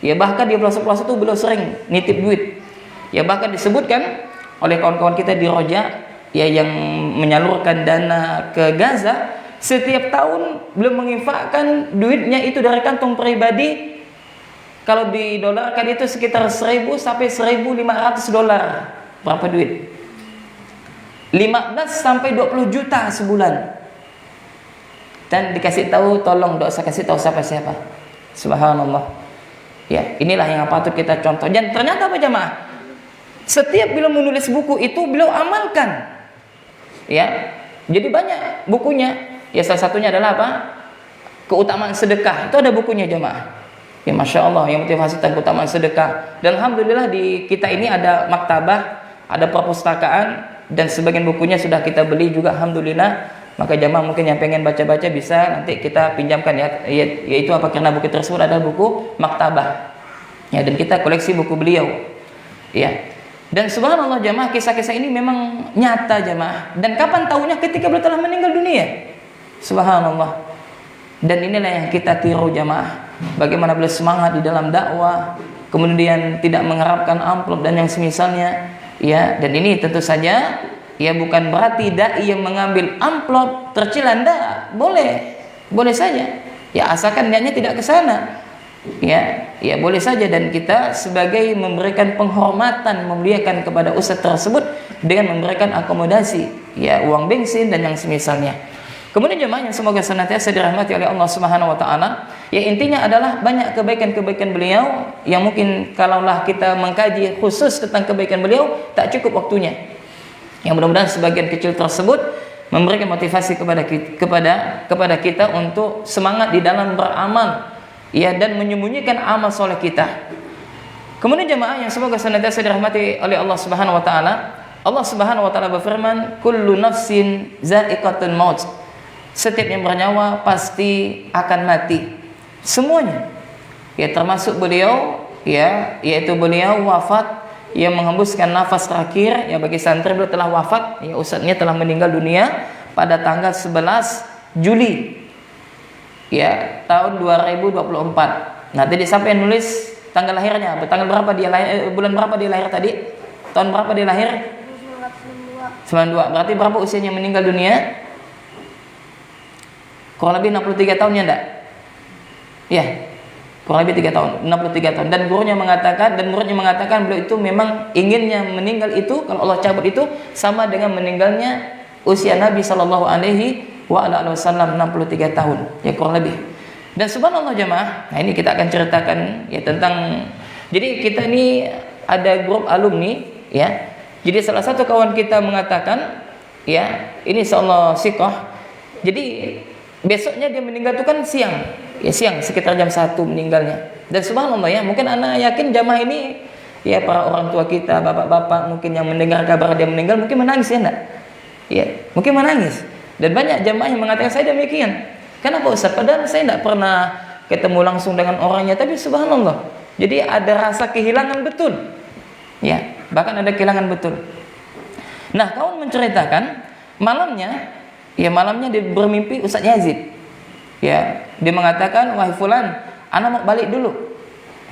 Ya, bahkan di pelosok-pelosok itu beliau sering nitip duit. Ya, bahkan disebutkan oleh kawan-kawan kita di Roja ya yang menyalurkan dana ke Gaza, setiap tahun beliau menginfakkan duitnya itu dari kantong pribadi. Kalau didolarkan itu sekitar 1.000 sampai 1.500 dolar. Berapa duit? 15 sampai 20 juta sebulan. Dan dikasih tahu, tolong enggak usah kasih tahu siapa-siapa. Subhanallah. Ya, inilah yang patut kita contoh. Dan ternyata apa jemaah? Setiap beliau menulis buku itu beliau amalkan. Ya, jadi banyak bukunya. Ya, salah satunya adalah apa? Keutamaan sedekah. Itu ada bukunya jemaah. Ya, masya Allah, yang motivasi tentang keutamaan sedekah. Dan alhamdulillah di kita ini ada maktabah, ada perpustakaan, dan sebagian bukunya sudah kita beli juga alhamdulillah. Maka jemaah mungkin yang pengen baca-baca bisa nanti kita pinjamkan ya. Yaitu apa? Karena buku tersebut adalah buku maktabah. Ya, dan kita koleksi buku beliau. Ya. Dan subhanallah jamaah, kisah-kisah ini memang nyata jamaah. Dan kapan tahunya? Ketika beliau telah meninggal dunia. Subhanallah. Dan inilah yang kita tiru jamaah. Bagaimana beliau semangat di dalam dakwah, kemudian tidak mengharapkan amplop dan yang semisalnya. Ya, dan ini tentu saja ya bukan berarti dai yang mengambil amplop tercilan, boleh saja. Ya, asalkan niatnya tidak ke sana. Ya boleh saja, dan kita sebagai memberikan penghormatan, memuliakan kepada ustaz tersebut dengan memberikan akomodasi, ya uang bensin dan yang semisalnya. Kemudian jemaah yang semoga senantiasa dirahmati oleh Allah Subhanahu wa taala, ya intinya adalah banyak kebaikan-kebaikan beliau yang mungkin kalaulah kita mengkaji khusus tentang kebaikan beliau tak cukup waktunya. Yang mudah-mudahan sebagian kecil tersebut memberikan motivasi kepada kita untuk semangat di dalam beramal. Ya, dan menyembunyikan amal soleh kita. Kemudian jemaah yang semoga senantiasa dirahmati oleh Allah Subhanahu wa taala, Allah Subhanahu wa taala berfirman, "Kullu nafsin za'iqatul maut." Setiap yang bernyawa pasti akan mati. Semuanya. Ya, termasuk beliau, ya, yaitu beliau wafat yang menghembuskan nafas terakhir ya bagi santri, beliau telah wafat, ya ustadznya telah meninggal dunia pada tanggal 11 Juli. Ya, tahun 2024. Nah, tadi sampai nulis tanggal lahirnya. Tanggal berapa dia lahir? Bulan berapa dia lahir tadi? Tahun berapa dia lahir? 92. Berarti berapa usianya meninggal dunia? Kurang lebih 63 tahun ya enggak? Ya. Kurang lebih 3 tahun, 63 tahun. Dan muridnya mengatakan beliau itu memang inginnya meninggal itu, kalau Allah cabut itu sama dengan meninggalnya usia Nabi sallallahu alaihi wasallam 63 tahun, ya kurang lebih. Dan subhanallah jemaah, nah ini kita akan ceritakan ya tentang, jadi kita ini ada grup alumni ya. Jadi salah satu kawan kita mengatakan ya, ini insyaallah siqah. Jadi besoknya dia meninggal itu kan siang. Ya siang sekitar jam 1 meninggalnya. Dan subhanallah ya, mungkin anak yakin jamaah ini ya para orang tua kita, bapak-bapak mungkin yang mendengar kabar dia meninggal mungkin menangis ya enggak? Ya, mungkin menangis. Dan banyak jamaah yang mengatakan saya demikian. Kenapa Ustaz? Padahal saya tidak pernah ketemu langsung dengan orangnya, tapi subhanallah. Jadi ada rasa kehilangan betul. Ya, bahkan ada kehilangan betul. Nah, kawan menceritakan malamnya dia bermimpi Ustaz Yazid. Ya, dia mengatakan, "Wahai fulan, ana mau balik dulu."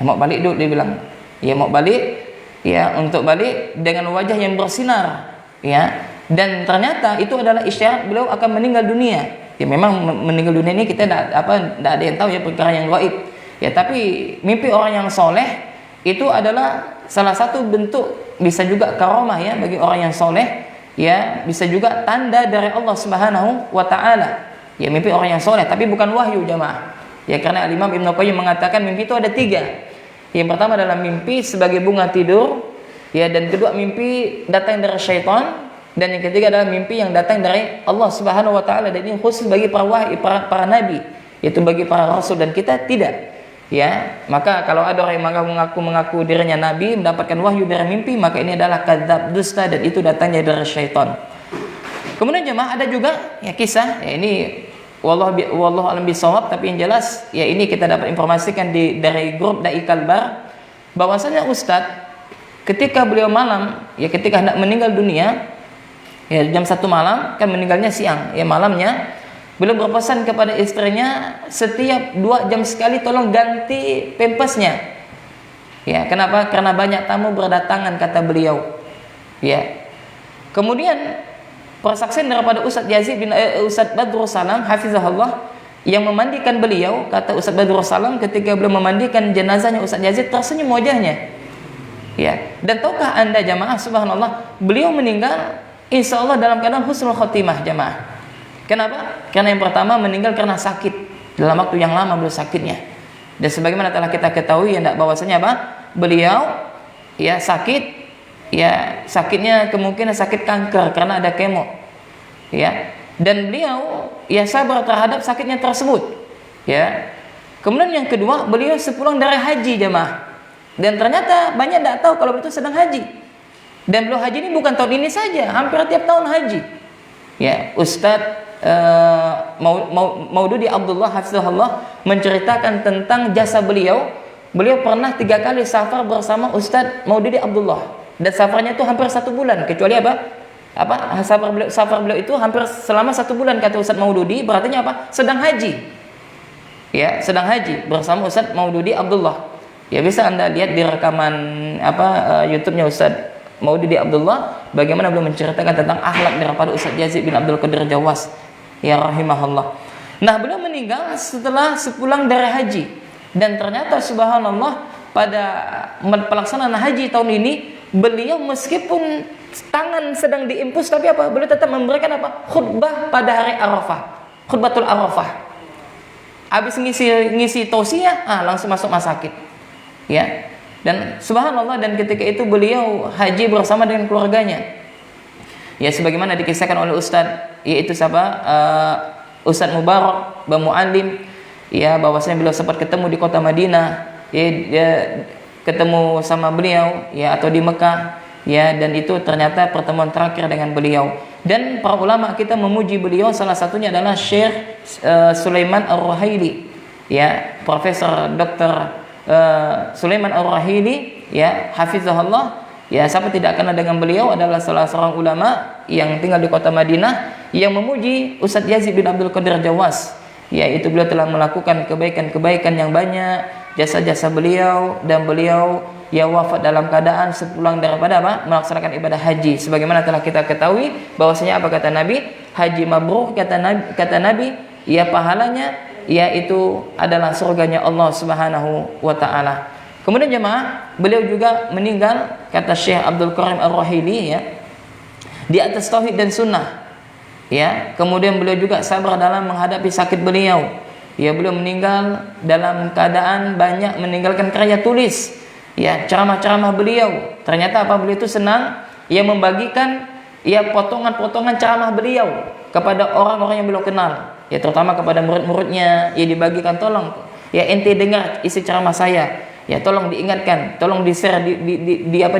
Mau balik dulu dia bilang. Ya, mau balik ya untuk balik dengan wajah yang bersinar. Ya. Dan ternyata itu adalah isyarat beliau akan meninggal dunia. Ya memang meninggal dunia ini kita tidak ada yang tahu ya, perkara yang gaib. Ya tapi mimpi orang yang soleh itu adalah salah satu bentuk, bisa juga karomah ya bagi orang yang soleh. Ya bisa juga tanda dari Allah Subhanahu wa taala. Ya, mimpi orang yang soleh, tapi bukan wahyu jamaah. Ya, karena Imam Ibnu Qayyim mengatakan mimpi itu ada 3. Yang pertama adalah mimpi sebagai bunga tidur, ya, dan kedua mimpi datang dari syaitan, dan yang ketiga adalah mimpi yang datang dari Allah Subhanahu wa taala, dan ini khusus bagi para nabi, yaitu bagi para rasul, dan kita tidak. Ya, maka kalau ada orang yang mengaku dirinya nabi, mendapatkan wahyu dari mimpi, maka ini adalah kadzab, dusta, dan itu datangnya dari syaitan. Kemudian jemaah ada juga ya kisah, ya ini wallahu alam bisawab, tapi yang jelas ya ini kita dapat informasikan dari grup Dai Kalbar bahwasanya Ustadz ketika beliau malam, ya ketika hendak meninggal dunia, ya jam 1 malam, kan meninggalnya siang, ya malamnya beliau berpesan kepada istrinya setiap 2 jam sekali tolong ganti pampasnya. Ya, kenapa? Karena banyak tamu berdatangan, kata beliau. Ya. Kemudian persaksian daripada Ustadz Badrul Salam hafizahullah yang memandikan beliau, kata Ustadz Badrul Salam ketika beliau memandikan jenazahnya Ustadz Yazid tersenyum wajahnya. Ya, dan tahukah Anda jamaah, subhanallah, beliau meninggal insya Allah dalam keadaan husnul khotimah jamaah. Kenapa? Karena yang pertama meninggal karena sakit, dalam waktu yang lama beliau sakitnya. Dan sebagaimana telah kita ketahui ya, bahwasanya apa? Beliau ya sakit. Ya, sakitnya kemungkinan sakit kanker karena ada kemo. Ya. Dan beliau ya sabar terhadap sakitnya tersebut. Ya. Kemudian yang kedua, beliau sepulang dari haji jemaah. Dan ternyata banyak tidak tahu kalau beliau sedang haji. Dan beliau haji ini bukan tahun ini saja, hampir tiap tahun haji. Ya, Ustadz Maududi Abdullah hafizahullah menceritakan tentang jasa beliau. Beliau pernah 3 kali safar bersama Ustadz Maududi Abdullah. Dan safarnya itu hampir 1 bulan, kecuali safar beliau itu hampir selama 1 bulan, kata Ustadz Maududi, berarti apa? Sedang haji. Ya, sedang haji bersama Ustadz Maududi Abdullah. Ya, bisa Anda lihat di rekaman YouTube-nya Ustadz Maududi Abdullah bagaimana beliau menceritakan tentang akhlak daripada Ustadz Yazid bin Abdul Qadir Jawas, ya rahimahullah. Nah, beliau meninggal setelah sepulang dari haji. Dan ternyata subhanallah pada pelaksanaan haji tahun ini beliau meskipun tangan sedang diimpus, tapi apa? Beliau tetap memberikan apa? Khutbah pada hari Arafah. Khutbatul Arafah. Habis ngisi tausiah, langsung masuk rumah sakit. Ya. Dan subhanallah, dan ketika itu beliau haji bersama dengan keluarganya. Ya, sebagaimana dikisahkan oleh Ustadz, yaitu siapa? Ustadz Mubarak Bamu Alim, ya, bahwasanya beliau sempat ketemu di kota Madinah. Ya, ketemu sama beliau ya, atau di Mekah ya, dan itu ternyata pertemuan terakhir dengan beliau. Dan para ulama kita memuji beliau, salah satunya adalah Syekh Sulaiman Ar-Ruhaili, ya, Profesor Dr. Sulaiman Ar-Ruhaili, ya, hafizahullah. Ya, siapa tidak kenal dengan beliau, adalah salah seorang ulama yang tinggal di kota Madinah yang memuji Ustadz Yazid bin Abdul Qadir Jawas. Ya, itu beliau telah melakukan kebaikan-kebaikan yang banyak, jasa-jasa beliau, dan beliau ya wafat dalam keadaan sepulang daripada apa? Melaksanakan ibadah haji. Sebagaimana telah kita ketahui bahwasanya apa kata Nabi? Haji mabrur, kata Nabi, ya pahalanya yaitu adalah surganya Allah Subhanahu wa taala. Kemudian jemaah, beliau juga meninggal, kata Syekh Abdul Karim Ar-Ruhaili, ya, di atas tauhid dan sunnah. Ya, kemudian beliau juga sabar dalam menghadapi sakit beliau. Ya, beliau meninggal dalam keadaan banyak meninggalkan karya tulis. Ya, ceramah-ceramah beliau. Ternyata apa? Beliau itu senang ya membagikan ya potongan-potongan ceramah beliau kepada orang-orang yang beliau kenal. Ya, terutama kepada murid-muridnya, ya dibagikan, tolong ya ente dengar isi ceramah saya. Ya, tolong diingatkan, tolong di-share,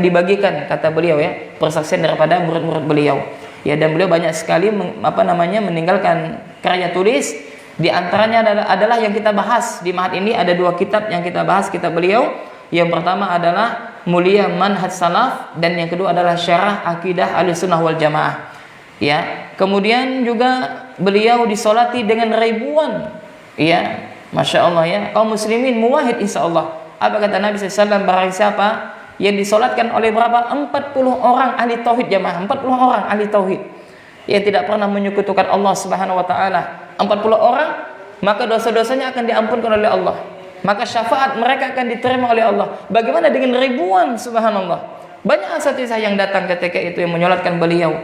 dibagikan, kata beliau, ya, persaksian daripada murid-murid beliau. Ya, dan beliau banyak sekali meninggalkan karya tulis. Di antaranya adalah yang kita bahas di Mahat ini, ada 2 kitab yang kita bahas, kitab beliau. Yang pertama adalah Mulia Manhaj Salaf, dan yang kedua adalah Syarah Aqidah Ahlussunnah wal Jamaah. Ya, kemudian juga beliau disolati dengan ribuan, ya, masya Allah, ya, kaum muslimin muwahhid insyaallah. Apa kata Nabi SAW? Barang siapa yang disolatkan oleh berapa? 40 orang ahli tauhid jamaah, 40 orang ahli tauhid, yang tidak pernah menyekutukan Allah Subhanahu wa taala, 40 orang, maka dosa-dosanya akan diampunkan oleh Allah, maka syafaat mereka akan diterima oleh Allah. Bagaimana dengan ribuan? Subhanallah, banyak asatizah yang datang ketika itu yang menyolatkan beliau,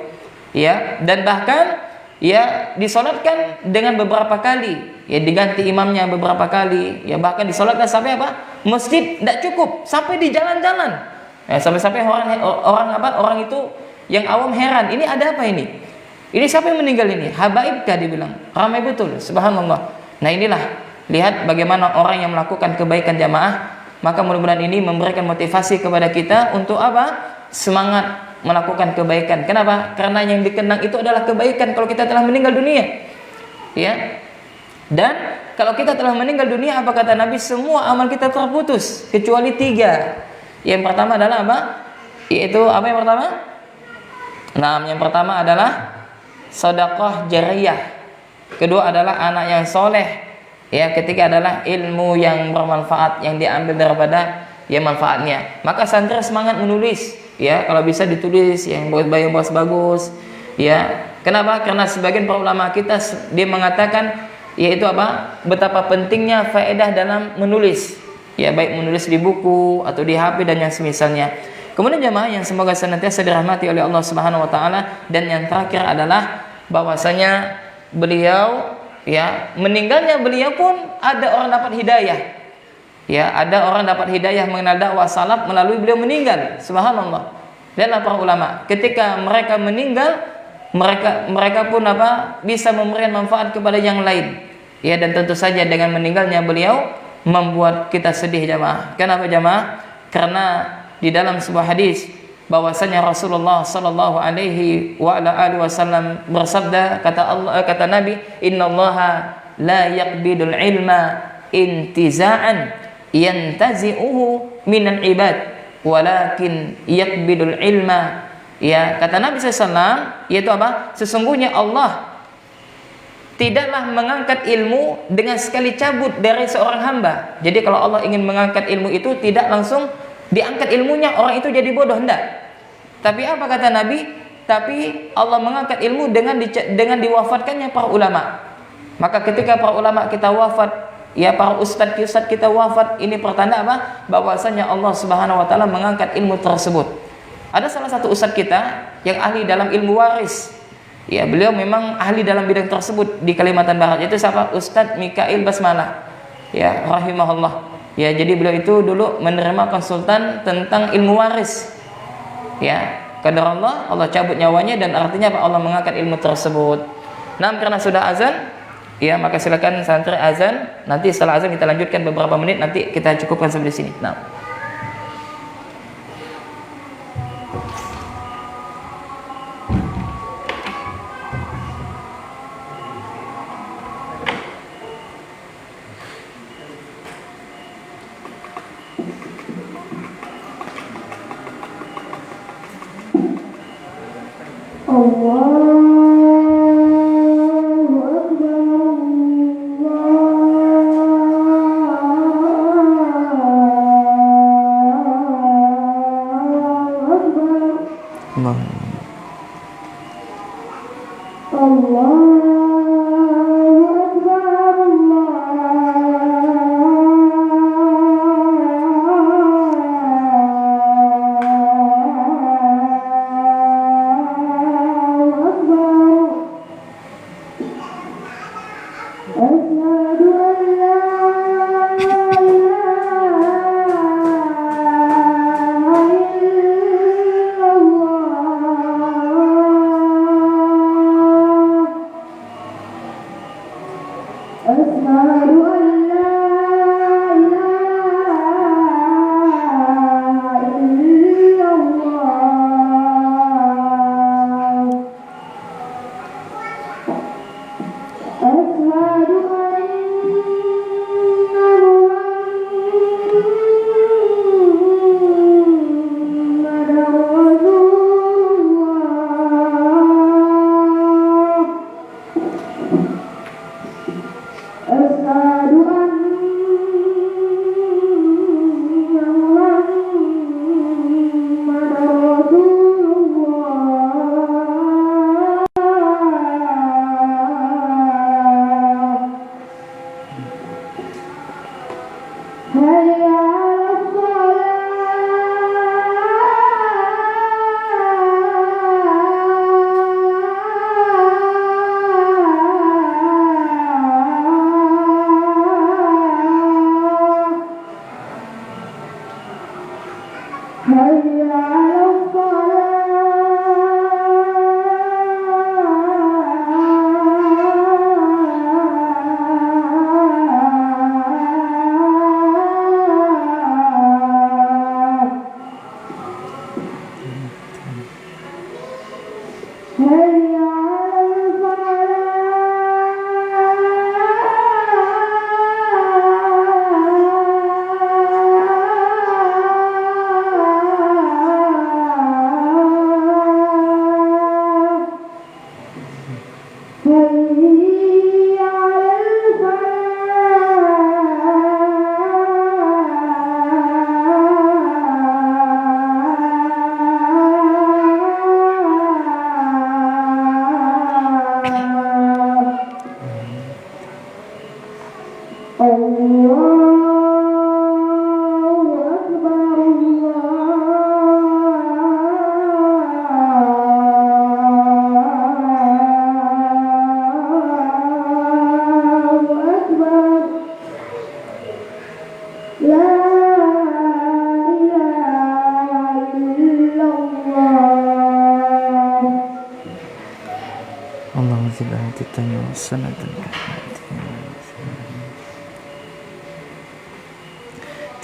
ya, dan bahkan ya disolatkan dengan beberapa kali, ya diganti imamnya beberapa kali, ya bahkan disolatkan sampai apa? Masjid tidak cukup, sampai di jalan-jalan. Ya, sampai orang itu yang awam heran, ini ada apa ini? Ini siapa yang meninggal ini? Habaibkah, dibilang. Ramai betul, subhanallah. Nah inilah, lihat bagaimana orang yang melakukan kebaikan jamaah. Maka mudah-mudahan ini memberikan motivasi kepada kita untuk apa? Semangat melakukan kebaikan. Kenapa? Karena yang dikenang itu adalah kebaikan kalau kita telah meninggal dunia. Ya. Dan kalau kita telah meninggal dunia, apa kata Nabi? Semua amal kita terputus kecuali 3. Yang pertama adalah apa? Yaitu apa yang pertama? Nah, yang pertama adalah sedekah jariyah. Kedua adalah anak yang soleh. Ya, ketiga adalah ilmu yang bermanfaat yang diambil daripada ya manfaatnya. Maka santri semangat menulis. Ya, kalau bisa ditulis yang bagus-bagus. Ya, kenapa? Karena sebagian para ulama kita dia mengatakan yaitu apa? Betapa pentingnya faedah dalam menulis. Ya, baik menulis di buku atau di HP dan yang semisalnya. Kemudian jemaah yang semoga senantiasa dirahmati oleh Allah Subhanahu wa taala, dan yang terakhir adalah bahwasanya beliau ya meninggalnya beliau pun ada orang dapat hidayah. Ya, ada orang dapat hidayah mengenal dakwah salaf melalui beliau meninggal. Subhanallah. Dan para ulama ketika mereka meninggal, mereka pun apa? Bisa memberikan manfaat kepada yang lain. Ya, dan tentu saja dengan meninggalnya beliau membuat kita sedih jemaah. Kenapa jemaah? Karena di dalam sebuah hadis bahwasanya Rasulullah sallallahu alaihi wasallam bersabda, kata Nabi, innallaha la yaqbidul ilma intiza'an yantazi'uhu minal ibad walakin yaqbidul ilma. Ya, kata Nabi sallallahu, yaitu apa? Sesungguhnya Allah tidaklah mengangkat ilmu dengan sekali cabut dari seorang hamba. Jadi kalau Allah ingin mengangkat ilmu itu tidak langsung diangkat ilmunya, orang itu jadi bodoh, enggak. Tapi apa kata Nabi? Tapi Allah mengangkat ilmu dengan diwafatkannya para ulama. Maka ketika para ulama kita wafat, ya para ustadz kita wafat, ini pertanda apa? Bahwasanya Allah Subhanahu wa taala mengangkat ilmu tersebut. Ada salah satu ustadz kita yang ahli dalam ilmu waris. Ya, beliau memang ahli dalam bidang tersebut di Kalimantan Barat. Itu siapa? Ustadz Mikail Basmalah. Ya, rahimahullah. Ya, jadi beliau itu dulu menerima konsultan tentang ilmu waris. Ya, qadar Allah cabut nyawanya, dan artinya apa? Allah mengangkat ilmu tersebut. Nah, karena sudah azan, ya maka silakan santri azan. Nanti setelah azan kita lanjutkan beberapa menit, nanti kita cukupkan sampai di sini. Nah.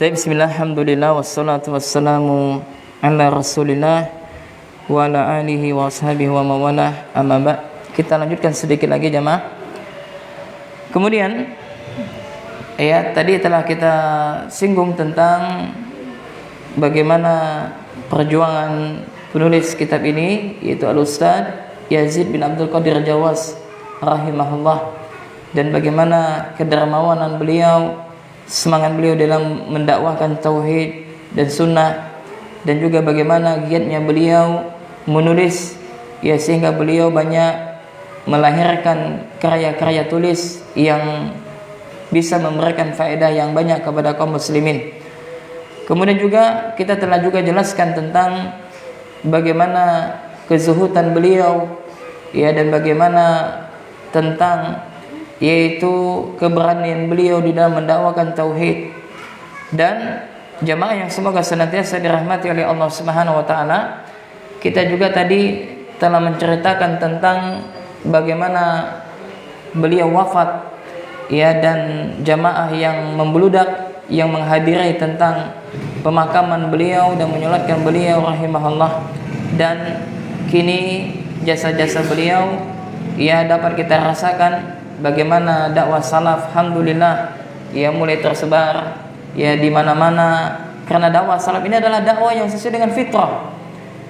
Bismillah, alhamdulillah, wassalatu wassalamu ala rasulillah wa ala alihi wa ashabihi wa mawalah, amma ba'd. Kita lanjutkan sedikit lagi jamaah. Kemudian tadi telah kita singgung tentang bagaimana perjuangan penulis kitab ini, yaitu Al-Ustaz Yazid bin Abdul Qadir Jawas rahimahullah, dan bagaimana kedermawanan beliau, semangat beliau dalam mendakwahkan tauhid dan sunnah, dan juga bagaimana giatnya beliau menulis, sehingga beliau banyak melahirkan karya-karya tulis yang bisa memberikan faedah yang banyak kepada kaum muslimin. Kemudian juga kita telah juga jelaskan tentang bagaimana kezuhudan beliau, dan bagaimana tentang yaitu keberanian beliau di dalam mendakwakan tauhid. Dan jamaah yang semoga senantiasa dirahmati oleh Allah Subhanahu wa taala, kita juga tadi telah menceritakan tentang bagaimana beliau wafat, dan jamaah yang membludak yang menghadiri tentang pemakaman beliau dan menyolatkan beliau rahimahullah. Dan kini jasa-jasa beliau dapat kita rasakan bagaimana dakwah salaf, alhamdulillah, mulai tersebar di mana-mana, karena dakwah salaf ini adalah dakwah yang sesuai dengan fitrah.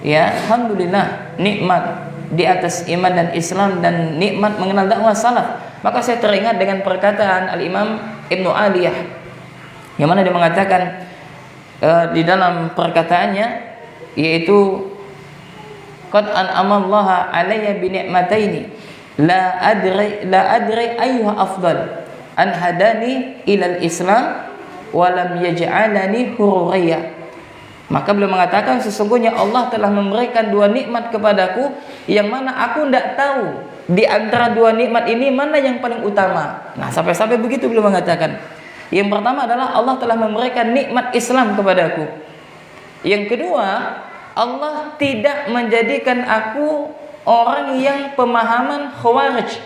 Alhamdulillah, nikmat di atas iman dan Islam, dan nikmat mengenal dakwah salaf. Maka saya teringat dengan perkataan Al-Imam Ibnu Aliyah, yang mana dia mengatakan di dalam perkataannya, yaitu qad an'amallaha alayya bi ni'mataini la adri ayyuha afdal an hadani ilal Islam wa lam yaj'alani hururiyya. Maka beliau mengatakan, sesungguhnya Allah telah memberikan dua nikmat kepadaku, yang mana aku tidak tahu di antara dua nikmat ini mana yang paling utama. Nah, sampai-sampai begitu beliau mengatakan. Yang pertama adalah Allah telah memberikan nikmat Islam kepadaku. Yang kedua, Allah tidak menjadikan aku orang yang pemahaman Khawarij.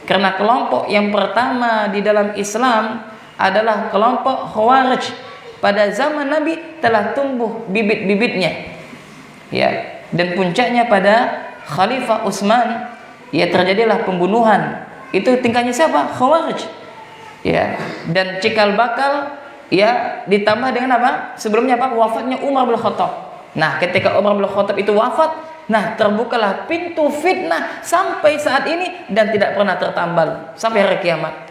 Karena kelompok yang pertama di dalam Islam adalah kelompok Khawarij. Pada zaman Nabi telah tumbuh bibit-bibitnya. Dan puncaknya pada Khalifah Utsman, terjadilah pembunuhan. Itu tingkahnya siapa? Khawarij. Dan cikal bakal ditambah dengan apa? Sebelumnya apa? Wafatnya Umar bin Khattab. Nah, ketika Umar bin Khattab itu wafat, terbukalah pintu fitnah sampai saat ini dan tidak pernah tertambal sampai hari kiamat.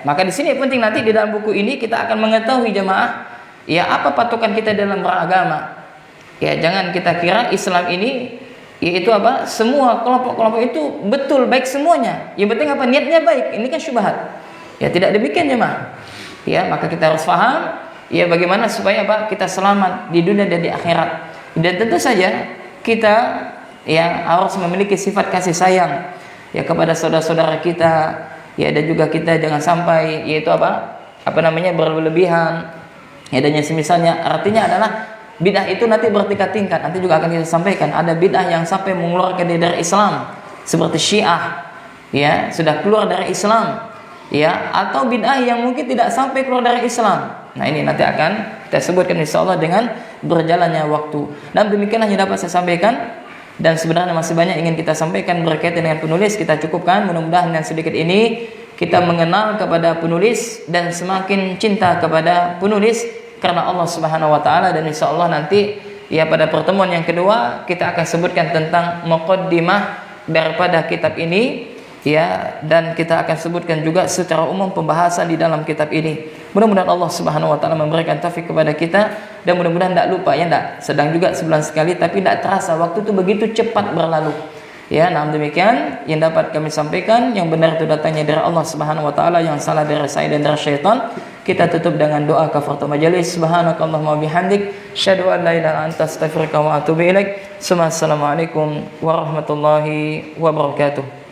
Maka di sini penting, nanti di dalam buku ini kita akan mengetahui jemaah, apa patokan kita dalam beragama. Jangan kita kira Islam ini yaitu apa? Semua kelompok-kelompok itu betul baik semuanya. Yang penting apa? Niatnya baik. Ini kan syubhat. Tidak demikian jemaah. Maka kita harus paham bagaimana supaya apa? Kita selamat di dunia dan di akhirat. Dan tentu saja kita harus memiliki sifat kasih sayang kepada saudara-saudara kita, dan juga kita jangan sampai berlebihan, dan yang semisalnya. Artinya adalah bid'ah itu nanti bertingkat-tingkat. Nanti juga akan kita sampaikan, ada bid'ah yang sampai mengeluarkan dari Islam, seperti Syiah, sudah keluar dari Islam, atau bid'ah yang mungkin tidak sampai keluar dari Islam. Nah, ini nanti akan kita sebutkan insyaallah dengan berjalannya waktu. Dan demikianlah yang dapat saya sampaikan. Dan sebenarnya masih banyak ingin kita sampaikan berkaitan dengan penulis. Kita cukupkan, mudah-mudahan dengan sedikit ini kita mengenal kepada penulis dan semakin cinta kepada penulis karena Allah Subhanahu wa taala. Dan insyaallah nanti ya pada pertemuan yang kedua kita akan sebutkan tentang muqaddimah daripada kitab ini ya, dan kita akan sebutkan juga secara umum pembahasan di dalam kitab ini. Mudah-mudahan Allah Subhanahu wa taala memberikan taufik kepada kita dan mudah-mudahan tidak lupa ya, tidak sedang juga sebulan sekali tapi tidak terasa waktu itu begitu cepat berlalu. Ya, nah demikian yang dapat kami sampaikan, yang benar itu datangnya dari Allah Subhanahu wa taala, yang salah dari saya dan dari syaitan. Kita tutup dengan doa kafaratul majelis. Subhanakallahumma bihamdik, syadu an la ilaha illa anta, astaghfiruka wa atubu ilaik. Assalamualaikum warahmatullahi wabarakatuh.